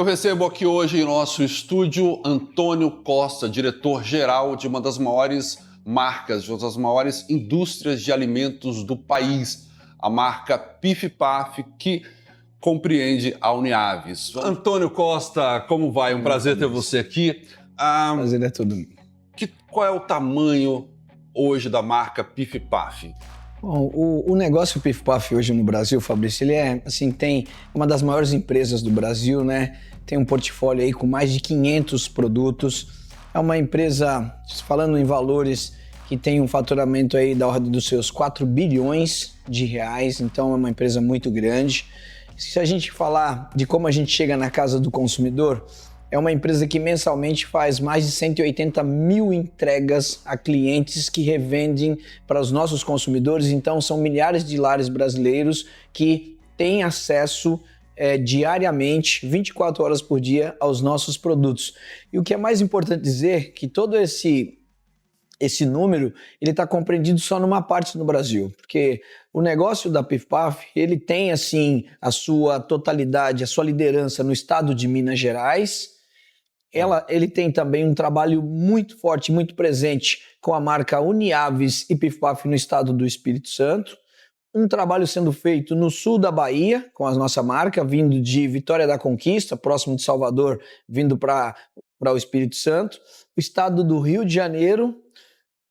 Eu recebo aqui hoje em nosso estúdio Antônio Costa, diretor-geral de uma das maiores marcas, de uma das maiores indústrias de alimentos do país, a marca Pif Paf, que compreende a Uniaves. Antônio Costa, como vai? Um prazer ter você aqui. Prazer é todo mundo. Qual é o tamanho hoje da marca Pif Paf? Bom, o negócio Pif Paf hoje no Brasil, Fabrício, ele é, assim, tem uma das maiores empresas do Brasil, né? Tem um portfólio aí com mais de 500 produtos. É uma empresa, falando em valores, que tem um faturamento aí da ordem dos seus 4 bilhões de reais, então é uma empresa muito grande. Se a gente falar de como a gente chega na casa do consumidor, é uma empresa que mensalmente faz mais de 180 mil entregas a clientes que revendem para os nossos consumidores. Então, são milhares de lares brasileiros que têm acesso diariamente, 24 horas por dia, aos nossos produtos. E o que é mais importante dizer, que todo esse número, ele está compreendido só numa parte no Brasil, porque o negócio da Pif Paf, ele tem, assim, a sua totalidade, a sua liderança no estado de Minas Gerais. Ele tem também um trabalho muito forte, muito presente com a marca Uniaves e Pif Paf no estado do Espírito Santo. Um trabalho sendo feito no sul da Bahia, com a nossa marca, vindo de Vitória da Conquista, próximo de Salvador, vindo para o Espírito Santo. O estado do Rio de Janeiro,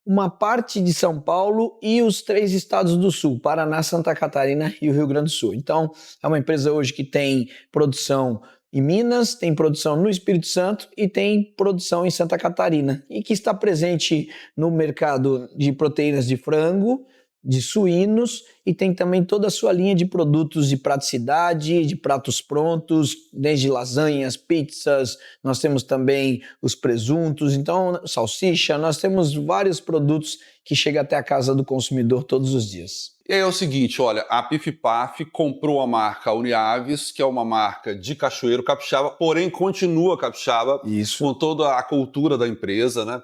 uma parte de São Paulo e os 3 estados do sul, Paraná, Santa Catarina e o Rio Grande do Sul. Então, é uma empresa hoje que tem produção em Minas, tem produção no Espírito Santo e tem produção em Santa Catarina, e que está presente no mercado de proteínas de frango, de suínos, e tem também toda a sua linha de produtos de praticidade, de pratos prontos, desde lasanhas, pizzas, nós temos também os presuntos, então salsicha, nós temos vários produtos que chegam até a casa do consumidor todos os dias. E aí é o seguinte, olha, a Pif Paf comprou a marca Uniaves, que é uma marca de Cachoeiro Capixaba, porém continua capixaba, Isso. Com toda a cultura da empresa, né?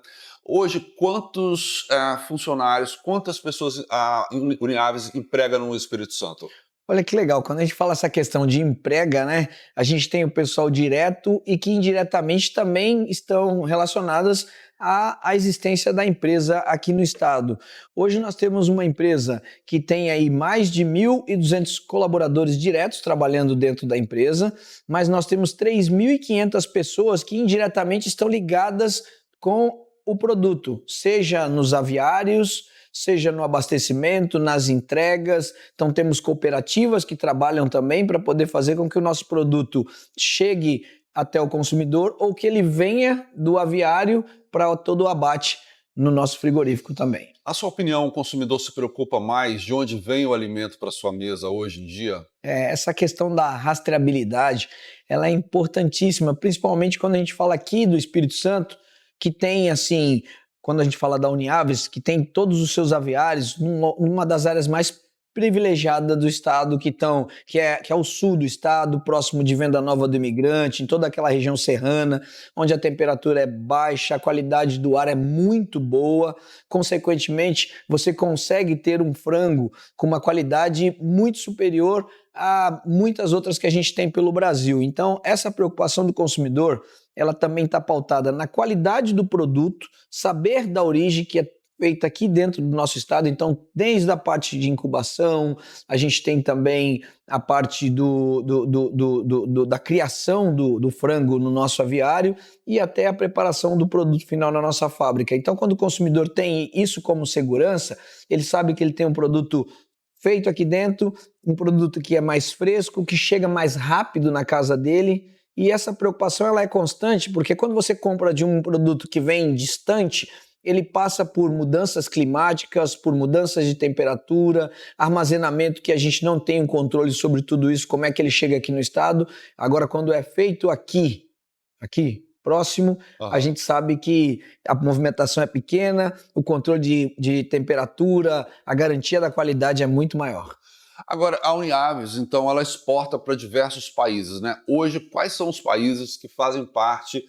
Hoje, quantos funcionários, quantas pessoas a Uniaves emprega no Espírito Santo? Olha que legal, quando a gente fala essa questão de emprega, né, a gente tem o pessoal direto e que indiretamente também estão relacionadas à existência da empresa aqui no estado. Hoje nós temos uma empresa que tem aí mais de 1.200 colaboradores diretos trabalhando dentro da empresa, mas nós temos 3.500 pessoas que indiretamente estão ligadas com o produto, seja nos aviários, seja no abastecimento, nas entregas. Então temos cooperativas que trabalham também para poder fazer com que o nosso produto chegue até o consumidor ou que ele venha do aviário para todo o abate no nosso frigorífico também. A sua opinião, o consumidor se preocupa mais de onde vem o alimento para sua mesa hoje em dia? Essa questão da rastreabilidade, ela é importantíssima, principalmente quando a gente fala aqui do Espírito Santo, que tem, assim, quando a gente fala da Uniaves, que tem todos os seus aviários numa das áreas mais privilegiadas do estado, que é o sul do estado, próximo de Venda Nova do Imigrante, em toda aquela região serrana, onde a temperatura é baixa, a qualidade do ar é muito boa, consequentemente, você consegue ter um frango com uma qualidade muito superior a muitas outras que a gente tem pelo Brasil. Então, essa preocupação do consumidor, ela também está pautada na qualidade do produto, saber da origem que é feita aqui dentro do nosso estado. Então, desde a parte de incubação, a gente tem também a parte da criação do frango no nosso aviário e até a preparação do produto final na nossa fábrica. Então, quando o consumidor tem isso como segurança, ele sabe que ele tem um produto feito aqui dentro, um produto que é mais fresco, que chega mais rápido na casa dele. E essa preocupação ela é constante, porque quando você compra de um produto que vem distante, ele passa por mudanças climáticas, por mudanças de temperatura, armazenamento que a gente não tem um controle sobre tudo isso, como é que ele chega aqui no estado. Agora, quando é feito aqui próximo, a gente sabe que a movimentação é pequena, o controle de temperatura, a garantia da qualidade é muito maior. Agora, a Uniaves, então, ela exporta para diversos países, né? Hoje, quais são os países que fazem parte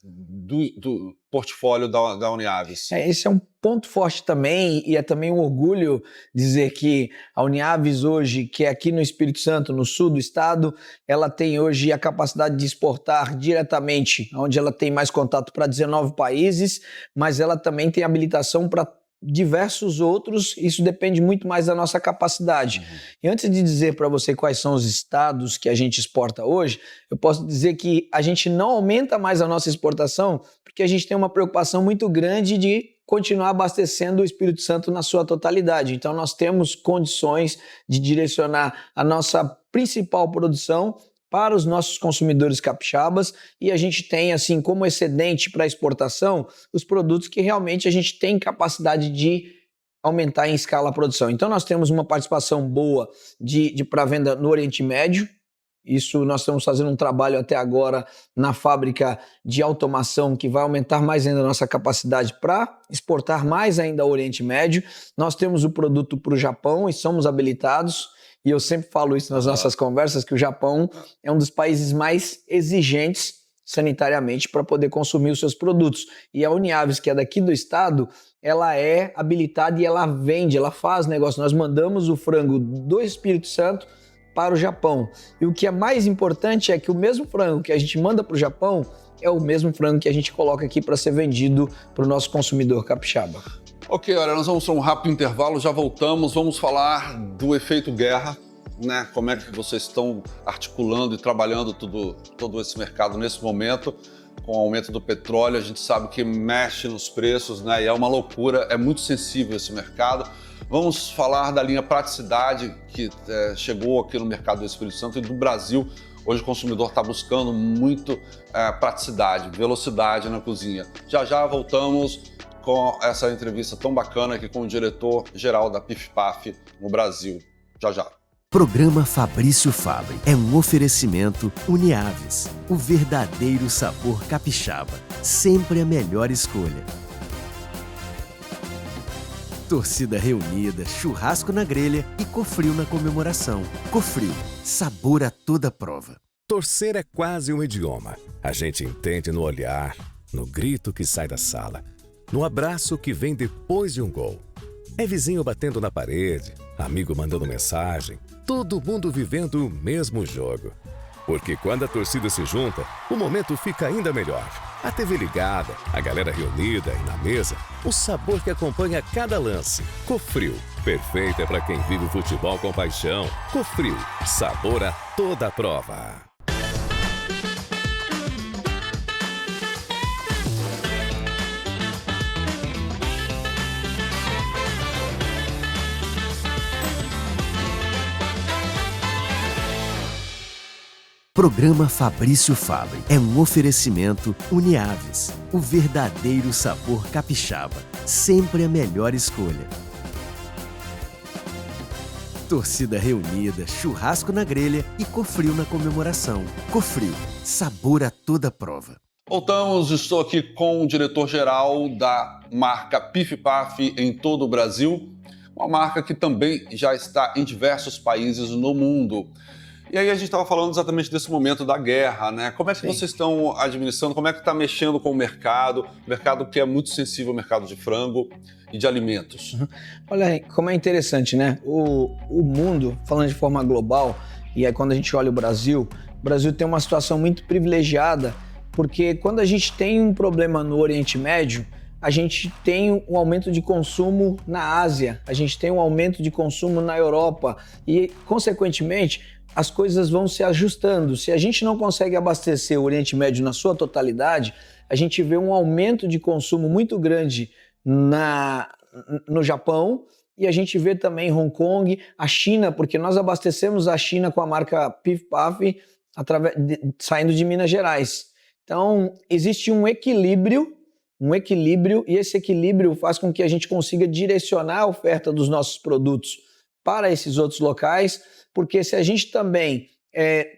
do portfólio da Uniaves? Esse é um ponto forte também, e é também um orgulho dizer que a Uniaves hoje, que é aqui no Espírito Santo, no sul do estado, ela tem hoje a capacidade de exportar diretamente, onde ela tem mais contato para 19 países, mas ela também tem habilitação para diversos outros, isso depende muito mais da nossa capacidade. E antes de dizer para você quais são os estados que a gente exporta hoje, eu posso dizer que a gente não aumenta mais a nossa exportação porque a gente tem uma preocupação muito grande de continuar abastecendo o Espírito Santo na sua totalidade. Então nós temos condições de direcionar a nossa principal produção para os nossos consumidores capixabas, e a gente tem assim como excedente para exportação os produtos que realmente a gente tem capacidade de aumentar em escala a produção. Então nós temos uma participação boa de para venda no Oriente Médio. Isso nós estamos fazendo um trabalho até agora na fábrica de automação que vai aumentar mais ainda a nossa capacidade para exportar mais ainda ao Oriente Médio. Nós temos o produto para o Japão e somos habilitados. E eu sempre falo isso nas nossas conversas, que o Japão é um dos países mais exigentes sanitariamente para poder consumir os seus produtos. E a Uniaves, que é daqui do estado, ela é habilitada e ela vende, ela faz negócio. Nós mandamos o frango do Espírito Santo para o Japão. E o que é mais importante é que o mesmo frango que a gente manda para o Japão é o mesmo frango que a gente coloca aqui para ser vendido para o nosso consumidor capixaba. Ok, olha, nós vamos para um rápido intervalo, já voltamos, vamos falar do efeito guerra, né? Como é que vocês estão articulando e trabalhando todo esse mercado nesse momento, com o aumento do petróleo, a gente sabe que mexe nos preços, né? E é uma loucura, é muito sensível esse mercado. Vamos falar da linha Praticidade, que chegou aqui no mercado do Espírito Santo e do Brasil. Hoje o consumidor está buscando muito praticidade, velocidade na cozinha. Já voltamos com essa entrevista tão bacana aqui com o diretor-geral da PIF-PAF no Brasil. Já. Programa Fabrício Fabre é um oferecimento Uniaves, o verdadeiro sabor capixaba, sempre a melhor escolha. Torcida reunida, churrasco na grelha e Cofrio na comemoração. Cofrio, sabor a toda prova. Torcer é quase um idioma. A gente entende no olhar, no grito que sai da sala, no abraço que vem depois de um gol. É vizinho batendo na parede, amigo mandando mensagem, todo mundo vivendo o mesmo jogo. Porque quando a torcida se junta, o momento fica ainda melhor. A TV ligada, a galera reunida e na mesa, o sabor que acompanha cada lance. Cofrio, perfeito é para quem vive o futebol com paixão. Cofrio, sabor a toda prova. Programa Fabrício Fabre é um oferecimento Uniaves, o verdadeiro sabor capixaba, sempre a melhor escolha. Torcida reunida, churrasco na grelha e Cofrio na comemoração. Cofrio, sabor a toda prova. Voltamos, estou aqui com o diretor-geral da marca PIF-PAF em todo o Brasil, uma marca que também já está em diversos países no mundo. E aí a gente estava falando exatamente desse momento da guerra, né? Como é que vocês estão administrando, como é que está mexendo com o mercado que é muito sensível ao mercado de frango e de alimentos? Olha, como é interessante, né? O mundo, falando de forma global, e aí quando a gente olha o Brasil tem uma situação muito privilegiada, porque quando a gente tem um problema no Oriente Médio, a gente tem um aumento de consumo na Ásia, a gente tem um aumento de consumo na Europa e, consequentemente, as coisas vão se ajustando. Se a gente não consegue abastecer o Oriente Médio na sua totalidade, a gente vê um aumento de consumo muito grande no Japão e a gente vê também Hong Kong, a China, porque nós abastecemos a China com a marca PIF-PAF saindo de Minas Gerais. Então, existe um equilíbrio e esse equilíbrio faz com que a gente consiga direcionar a oferta dos nossos produtos para esses outros locais, porque se a gente também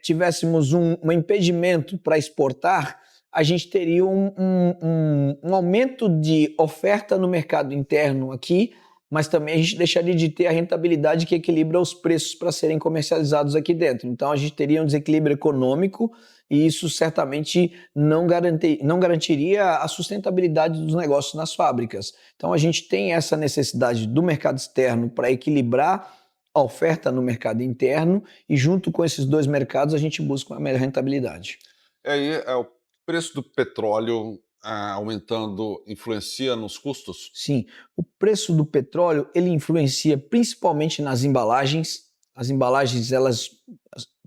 tivéssemos um impedimento para exportar, a gente teria um aumento de oferta no mercado interno aqui, mas também a gente deixaria de ter a rentabilidade que equilibra os preços para serem comercializados aqui dentro. Então a gente teria um desequilíbrio econômico e isso certamente não garantiria a sustentabilidade dos negócios nas fábricas. Então a gente tem essa necessidade do mercado externo para equilibrar a oferta no mercado interno e junto com esses dois mercados a gente busca uma melhor rentabilidade. E aí, o preço do petróleo aumentando influencia nos custos? Sim, o preço do petróleo ele influencia principalmente nas embalagens. As embalagens,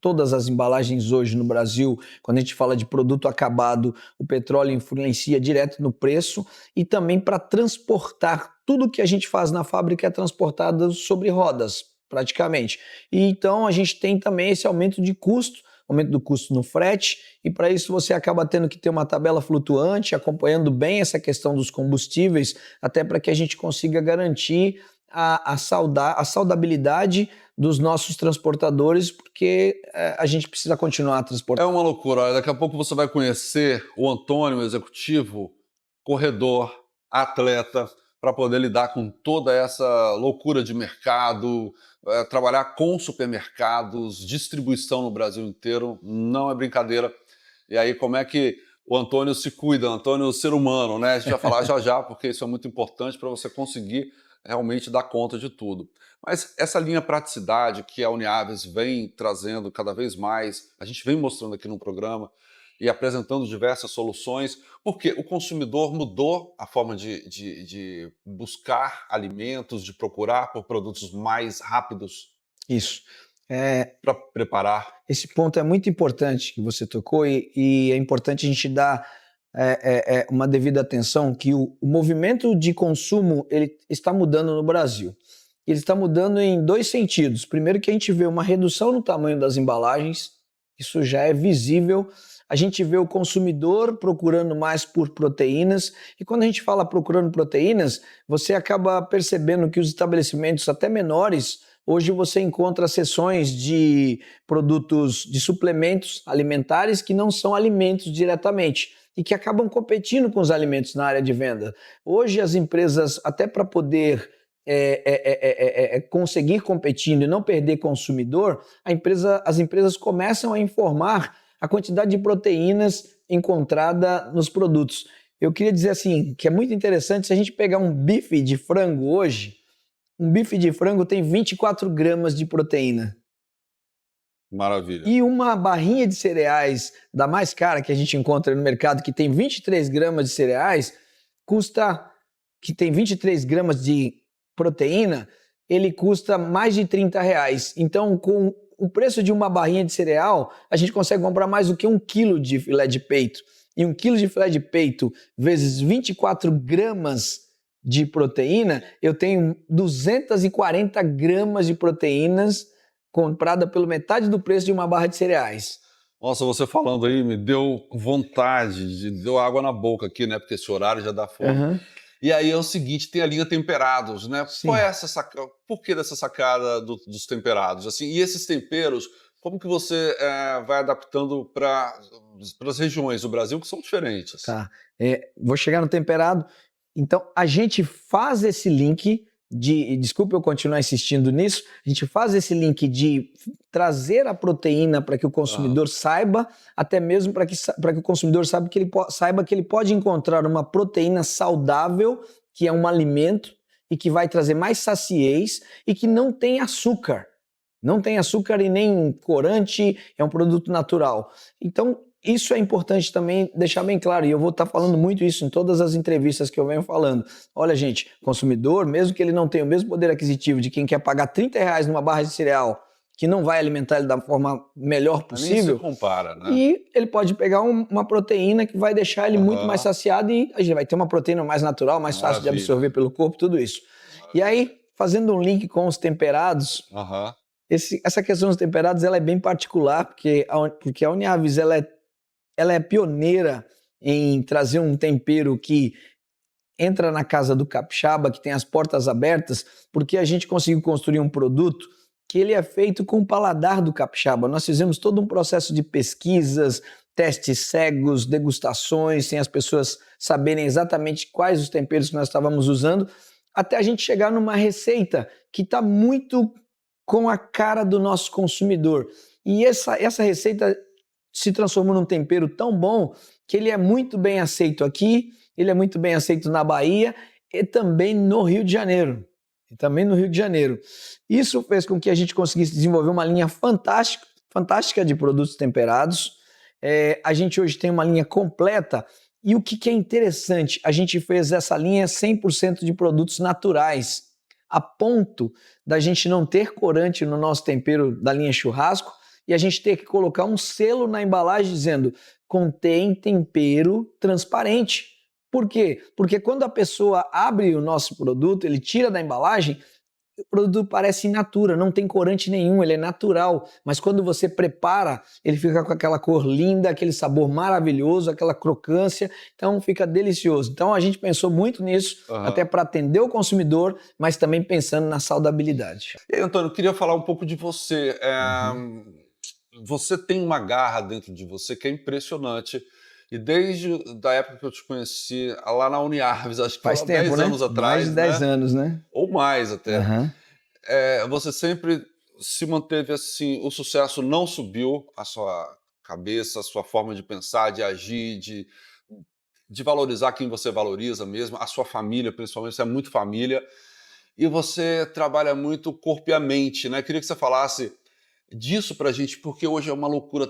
todas as embalagens hoje no Brasil, quando a gente fala de produto acabado, o petróleo influencia direto no preço e também para transportar. Tudo que a gente faz na fábrica é transportado sobre rodas, praticamente. E então a gente tem também esse aumento de custo, aumento do custo no frete, e para isso você acaba tendo que ter uma tabela flutuante, acompanhando bem essa questão dos combustíveis, até para que a gente consiga garantir a saudabilidade dos nossos transportadores, porque a gente precisa continuar transportando. É uma loucura. Olha, daqui a pouco você vai conhecer o Antônio, executivo, corredor, atleta, para poder lidar com toda essa loucura de mercado, trabalhar com supermercados, distribuição no Brasil inteiro, não é brincadeira. E aí, como é que o Antônio se cuida, o Antônio ser humano, né? A gente vai falar já, porque isso é muito importante para você conseguir realmente dar conta de tudo. Mas essa linha praticidade que a Uniaves vem trazendo cada vez mais, a gente vem mostrando aqui no programa e apresentando diversas soluções, porque o consumidor mudou a forma de buscar alimentos, de procurar por produtos mais rápidos. Isso. Para preparar. Esse ponto é muito importante que você tocou e é importante a gente dar uma devida atenção que o movimento de consumo ele está mudando no Brasil. Ele está mudando em dois sentidos. Primeiro que a gente vê uma redução no tamanho das embalagens, isso já é visível. A gente vê o consumidor procurando mais por proteínas, e quando a gente fala procurando proteínas, você acaba percebendo que os estabelecimentos até menores, hoje você encontra seções de produtos, de suplementos alimentares que não são alimentos diretamente e que acabam competindo com os alimentos na área de venda. Hoje as empresas, até para poder conseguir competindo e não perder consumidor, as empresas começam a informar a quantidade de proteínas encontrada nos produtos. Eu queria dizer assim, que é muito interessante, se a gente pegar um bife de frango hoje, um bife de frango tem 24 gramas de proteína. Maravilha. E uma barrinha de cereais da mais cara que a gente encontra no mercado, que tem 23 gramas de cereais, que tem 23 gramas de proteína, ele custa mais de R$30. Então, com o preço de uma barrinha de cereal, a gente consegue comprar mais do que 1 quilo de filé de peito. E 1 quilo de filé de peito vezes 24 gramas de proteína, eu tenho 240 gramas de proteínas comprada pela metade do preço de uma barra de cereais. Nossa, você falando aí me deu vontade, deu água na boca aqui, né? Porque esse horário já dá fome. Uhum. E aí é o seguinte, tem a linha temperados, né? Sim. Qual é essa sacada? Por que dessa sacada dos temperados? Assim, e esses temperos, como que você vai adaptando para as regiões do Brasil que são diferentes? Tá. Vou chegar no temperado. Então, a gente faz esse link desculpa eu continuar insistindo nisso, a gente faz esse link de trazer a proteína para que o consumidor saiba, até mesmo para que o consumidor saiba que ele pode encontrar uma proteína saudável, que é um alimento e que vai trazer mais saciez e que não tem açúcar. Não tem açúcar e nem corante, é um produto natural. Então, isso é importante também deixar bem claro, e eu vou estar falando muito isso em todas as entrevistas que eu venho falando. Olha, gente, consumidor, mesmo que ele não tenha o mesmo poder aquisitivo de quem quer pagar R$30 numa barra de cereal, que não vai alimentar ele da forma melhor possível, nem se compara, né? E ele pode pegar uma proteína que vai deixar ele muito mais saciado e a gente vai ter uma proteína mais natural, mais fácil de absorver pelo corpo, tudo isso. E aí, fazendo um link com os temperados, essa questão dos temperados ela é bem particular, porque a Uniaves ela é pioneira em trazer um tempero que entra na casa do capixaba, que tem as portas abertas, porque a gente conseguiu construir um produto que ele é feito com o paladar do capixaba. Nós fizemos todo um processo de pesquisas, testes cegos, degustações, sem as pessoas saberem exatamente quais os temperos que nós estávamos usando, até a gente chegar numa receita que está muito com a cara do nosso consumidor. E essa receita se transformou num tempero tão bom que ele é muito bem aceito aqui, ele é muito bem aceito na Bahia e também no Rio de Janeiro. Isso fez com que a gente conseguisse desenvolver uma linha fantástica de produtos temperados. A gente hoje tem uma linha completa e o que é interessante, a gente fez essa linha 100% de produtos naturais, a ponto da gente não ter corante no nosso tempero da linha churrasco e a gente ter que colocar um selo na embalagem dizendo contém tempero transparente. Por quê? Porque quando a pessoa abre o nosso produto, ele tira da embalagem, o produto parece in natura, não tem corante nenhum, ele é natural, mas quando você prepara, ele fica com aquela cor linda, aquele sabor maravilhoso, aquela crocância, então fica delicioso. Então a gente pensou muito nisso, até para atender o consumidor, mas também pensando na saudabilidade. E aí, Antônio, eu queria falar um pouco de você. Você tem uma garra dentro de você que é impressionante. E desde a época que eu te conheci, lá na Uniarves, acho que faz tempo, 10 anos atrás. Mais de 10 anos, né? Ou mais até. Você sempre se manteve assim, o sucesso não subiu a sua cabeça, a sua forma de pensar, de agir, de valorizar quem você valoriza mesmo, a sua família, principalmente, você é muito família. E você trabalha muito o corpo e a mente, né? Queria que você falasse disso pra gente, porque hoje é uma loucura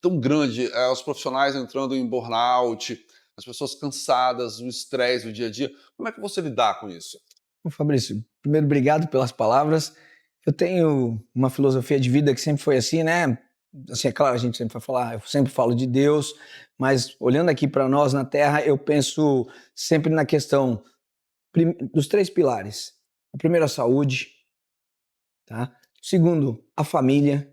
tão grande, os profissionais entrando em burnout, as pessoas cansadas, o estresse do dia a dia. Como é que você lidar com isso? Bom, Fabrício, primeiro, obrigado pelas palavras. Eu tenho uma filosofia de vida que sempre foi assim, né? Assim, é claro, a gente sempre vai falar, eu sempre falo de Deus, mas olhando aqui para nós na Terra, eu penso sempre na questão dos 3 pilares. O primeiro, a saúde, tá? O segundo, a família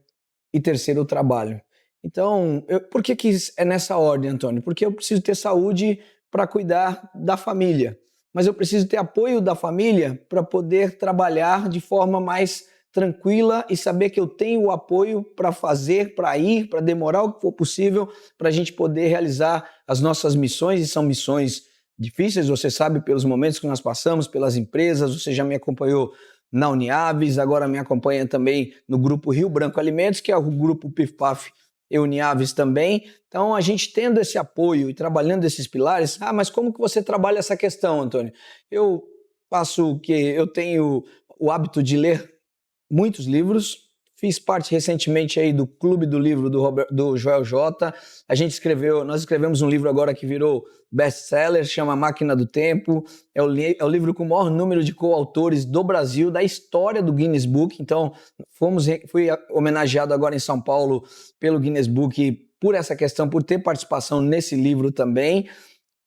e terceiro, o trabalho. Então, por que é nessa ordem, Antônio? Porque eu preciso ter saúde para cuidar da família, mas eu preciso ter apoio da família para poder trabalhar de forma mais tranquila e saber que eu tenho o apoio para fazer, para ir, para demorar o que for possível, para a gente poder realizar as nossas missões, e são missões difíceis, você sabe, pelos momentos que nós passamos, pelas empresas, você já me acompanhou na Uniaves, agora me acompanha também no grupo Rio Branco Alimentos, que é o grupo Pif Paf e Uniaves também. Então, a gente tendo esse apoio e trabalhando esses pilares, mas como que você trabalha essa questão, Antônio? Eu tenho o hábito de ler muitos livros, fiz parte recentemente aí do Clube do Livro do Joel J. Nós escrevemos um livro agora que virou best-seller, chama Máquina do Tempo. É o livro com o maior número de coautores do Brasil, da história do Guinness Book. Então, fui homenageado agora em São Paulo pelo Guinness Book por essa questão, por ter participação nesse livro também.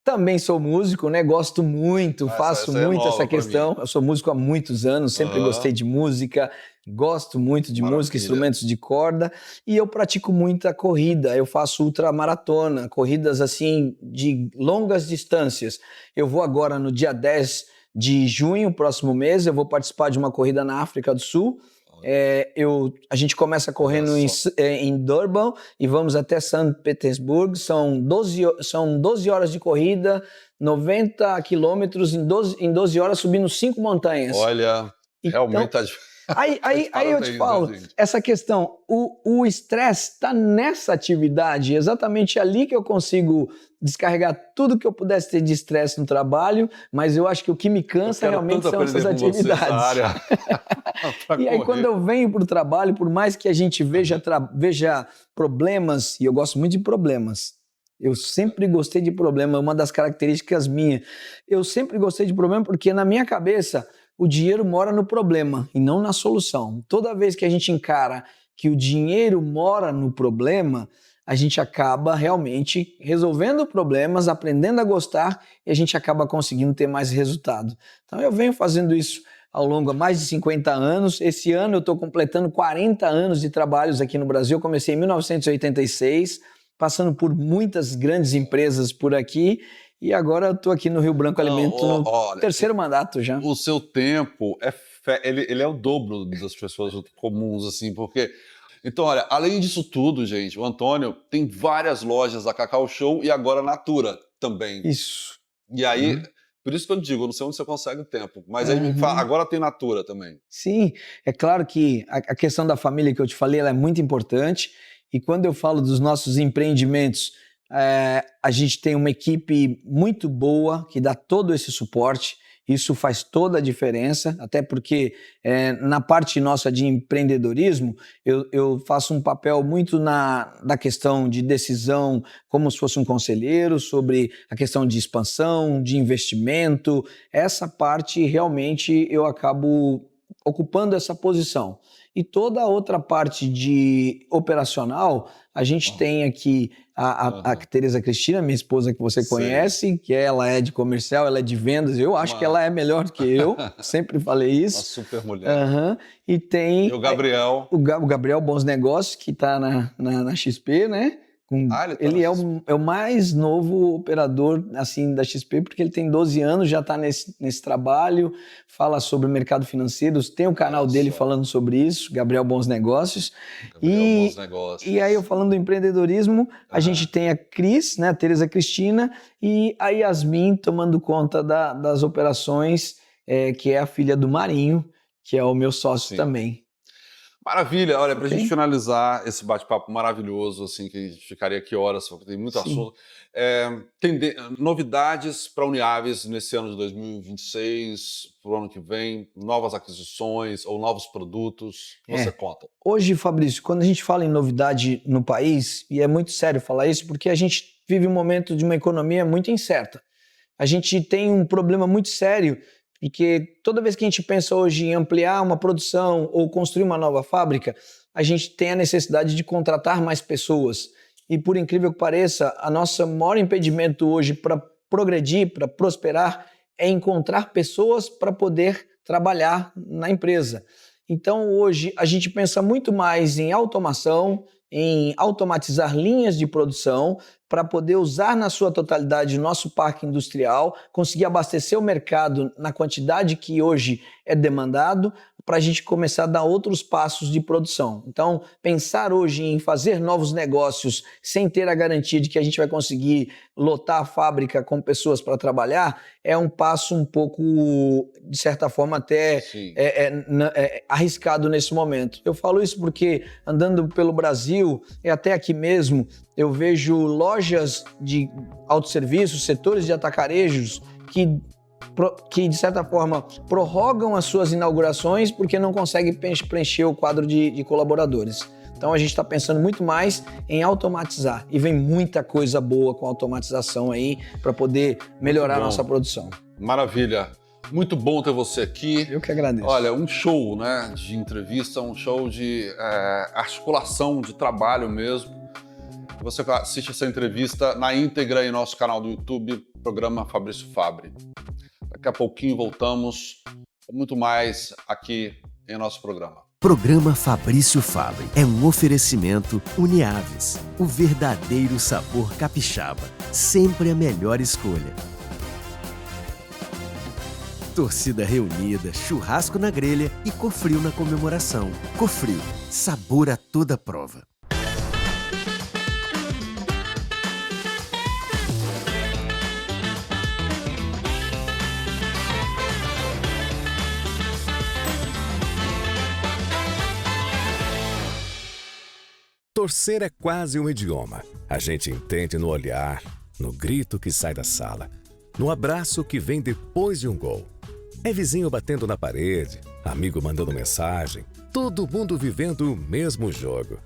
Também sou músico, né? Gosto muito, faço muito essa questão. Eu sou músico há muitos anos, sempre gostei de música, gosto muito de música, instrumentos de corda, e eu pratico muita corrida. Eu faço ultramaratona, corridas assim de longas distâncias. Eu vou agora no dia 10 de junho, próximo mês, eu vou participar de uma corrida na África do Sul. A gente começa correndo em Durban e vamos até São Petersburgo, são 12 horas de corrida, 90 quilômetros em 12 horas subindo 5 montanhas. Olha, então, realmente tá Aí eu te falo, essa questão, o estresse está nessa atividade, exatamente ali que eu consigo descarregar tudo que eu pudesse ter de estresse no trabalho, mas eu acho que o que me cansa realmente são essas atividades. E aí quando eu venho para o trabalho, por mais que a gente veja problemas, e eu gosto muito de problemas, eu sempre gostei de problema, é uma das características minhas, eu sempre gostei de problema porque na minha cabeça o dinheiro mora no problema e não na solução. Toda vez que a gente encara que o dinheiro mora no problema, a gente acaba realmente resolvendo problemas, aprendendo a gostar e a gente acaba conseguindo ter mais resultado. Então eu venho fazendo isso ao longo de mais de 50 anos. Esse ano eu estou completando 40 anos de trabalhos aqui no Brasil. Eu comecei em 1986, passando por muitas grandes empresas por aqui. E agora eu estou aqui no Rio Branco Alimento no terceiro mandato já. O seu tempo, ele é o dobro das pessoas comuns, assim, porque... Então, olha, além disso tudo, gente, o Antônio tem várias lojas da Cacau Show e agora Natura também. Isso. E aí, por isso que eu digo, eu não sei onde você consegue tempo, mas aí agora tem Natura também. Sim, é claro que a questão da família que eu te falei, ela é muito importante. E quando eu falo dos nossos empreendimentos, a gente tem uma equipe muito boa que dá todo esse suporte. Isso faz toda a diferença, até porque na parte nossa de empreendedorismo, eu faço um papel muito da questão de decisão, como se fosse um conselheiro, sobre a questão de expansão, de investimento. Essa parte realmente eu acabo ocupando essa posição. E toda a outra parte de operacional, a gente tem aqui a Tereza Cristina, minha esposa, que você conhece, que ela é de comercial, ela é de vendas. Eu acho que ela é melhor que eu, sempre falei isso. Uma super mulher. E tem o Gabriel. O Gabriel Bons Negócios, que está na XP, né? Ele é o mais novo operador assim, da XP, porque ele tem 12 anos, já está nesse trabalho, fala sobre o mercado financeiro, tem o canal dele falando sobre isso, Gabriel Bons Negócios. Bons Negócios. E aí, eu falando do empreendedorismo, a gente tem a Cris, né, a Tereza Cristina, e a Yasmin tomando conta das operações, que é a filha do Marinho, que é o meu sócio também. Maravilha, olha, para a gente finalizar esse bate-papo maravilhoso, assim, que a gente ficaria aqui horas, tem muito assunto. Novidades para a Uniaves nesse ano de 2026, para o ano que vem, novas aquisições ou novos produtos, você conta? Hoje, Fabrício, quando a gente fala em novidade no país, e é muito sério falar isso, porque a gente vive um momento de uma economia muito incerta. A gente tem um problema muito sério, porque toda vez que a gente pensa hoje em ampliar uma produção ou construir uma nova fábrica, a gente tem a necessidade de contratar mais pessoas. E por incrível que pareça, a nossa maior impedimento hoje para progredir, para prosperar, é encontrar pessoas para poder trabalhar na empresa. Então hoje a gente pensa muito mais em automação, em automatizar linhas de produção para poder usar na sua totalidade o nosso parque industrial, conseguir abastecer o mercado na quantidade que hoje é demandado, para a gente começar a dar outros passos de produção. Então, pensar hoje em fazer novos negócios sem ter a garantia de que a gente vai conseguir lotar a fábrica com pessoas para trabalhar é um passo um pouco, de certa forma, até arriscado nesse momento. Eu falo isso porque, andando pelo Brasil e até aqui mesmo, eu vejo lojas de autosserviço, setores de atacarejos que de certa forma, prorrogam as suas inaugurações porque não conseguem preencher o quadro de colaboradores. Então, a gente está pensando muito mais em automatizar. E vem muita coisa boa com automatização aí para poder melhorar a nossa produção. Maravilha. Muito bom ter você aqui. Eu que agradeço. Olha, um show, né, de entrevista, um show de articulação de trabalho mesmo. Você assiste essa entrevista na íntegra em nosso canal do YouTube, programa Fabrício Fabbri. Daqui a pouquinho voltamos com muito mais aqui em nosso programa. Programa Fabrício Fabbri é um oferecimento Uniaves, o verdadeiro sabor capixaba, sempre a melhor escolha. Torcida reunida, churrasco na grelha e Cofrio na comemoração. Cofrio, sabor a toda prova. Torcer é quase um idioma. A gente entende no olhar, no grito que sai da sala, no abraço que vem depois de um gol. É vizinho batendo na parede, amigo mandando mensagem, todo mundo vivendo o mesmo jogo.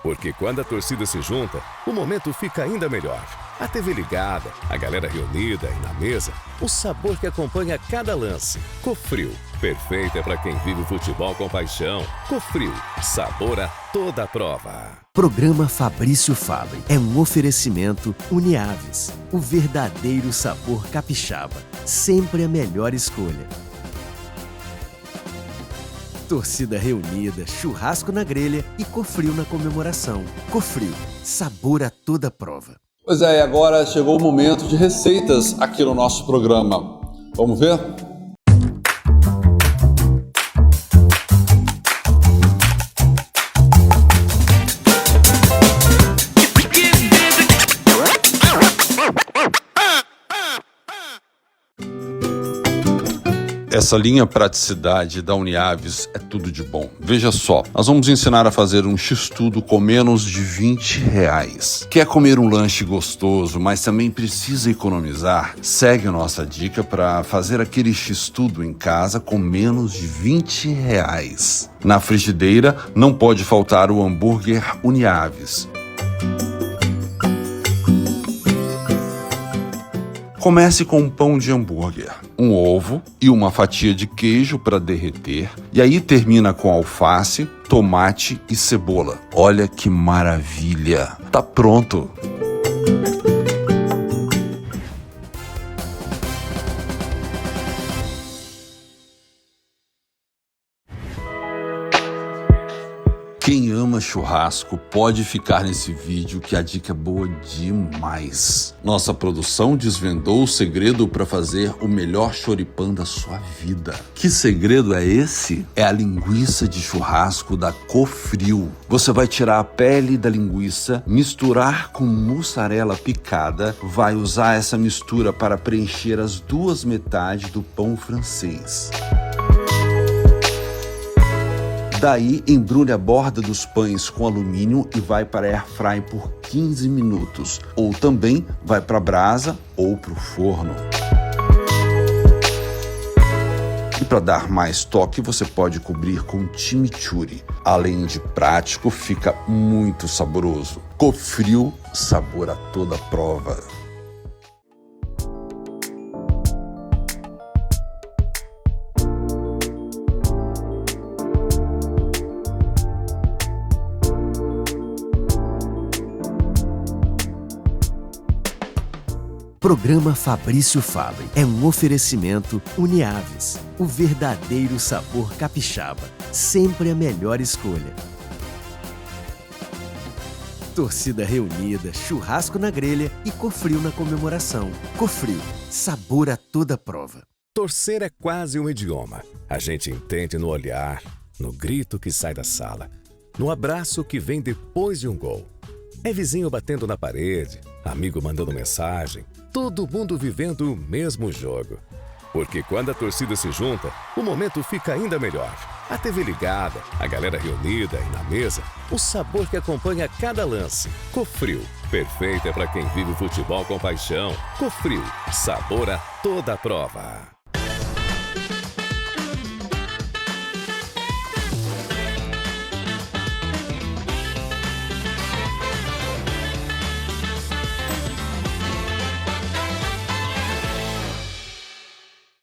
Porque quando a torcida se junta, o momento fica ainda melhor. A TV ligada, a galera reunida e na mesa, o sabor que acompanha cada lance. Cofrio, perfeita para quem vive o futebol com paixão. Cofrio, sabor a toda a prova. Programa Fabrício Fabbri é um oferecimento Uniaves, o verdadeiro sabor capixaba, sempre a melhor escolha. Torcida reunida, churrasco na grelha e Cofrio na comemoração. Cofrio, sabor a toda prova. Pois é, e agora chegou o momento de receitas aqui no nosso programa. Vamos ver? Essa linha praticidade da Uniaves é tudo de bom. Veja só, nós vamos ensinar a fazer um x-tudo com menos de R$20. Quer comer um lanche gostoso, mas também precisa economizar? Segue a nossa dica para fazer aquele x-tudo em casa com menos de R$20. Na frigideira não pode faltar o hambúrguer Uniaves. Comece com um pão de hambúrguer, um ovo e uma fatia de queijo para derreter, e aí termina com alface, tomate e cebola. Olha que maravilha! Tá pronto! Quem ama churrasco pode ficar nesse vídeo que a dica é boa demais. Nossa produção desvendou o segredo para fazer o melhor choripã da sua vida. Que segredo é esse? É a linguiça de churrasco da Cofrio. Você vai tirar a pele da linguiça, misturar com mussarela picada, vai usar essa mistura para preencher as duas metades do pão francês. Daí, embrulhe a borda dos pães com alumínio e vai para a airfry por 15 minutos. Ou também vai para a brasa ou para o forno. E para dar mais toque, você pode cobrir com chimichurri. Além de prático, fica muito saboroso. Cofrio, sabor a toda prova. Programa Fabrício Fabre é um oferecimento Uniaves, o verdadeiro sabor capixaba, sempre a melhor escolha. Torcida reunida, churrasco na grelha e Cofrio na comemoração. Cofrio, sabor a toda prova. Torcer é quase um idioma. A gente entende no olhar, no grito que sai da sala, no abraço que vem depois de um gol. É vizinho batendo na parede, amigo mandando mensagem, todo mundo vivendo o mesmo jogo. Porque quando a torcida se junta, o momento fica ainda melhor. A TV ligada, a galera reunida e na mesa, o sabor que acompanha cada lance. Cofrio, perfeita para quem vive o futebol com paixão. Cofrio, sabor a toda prova.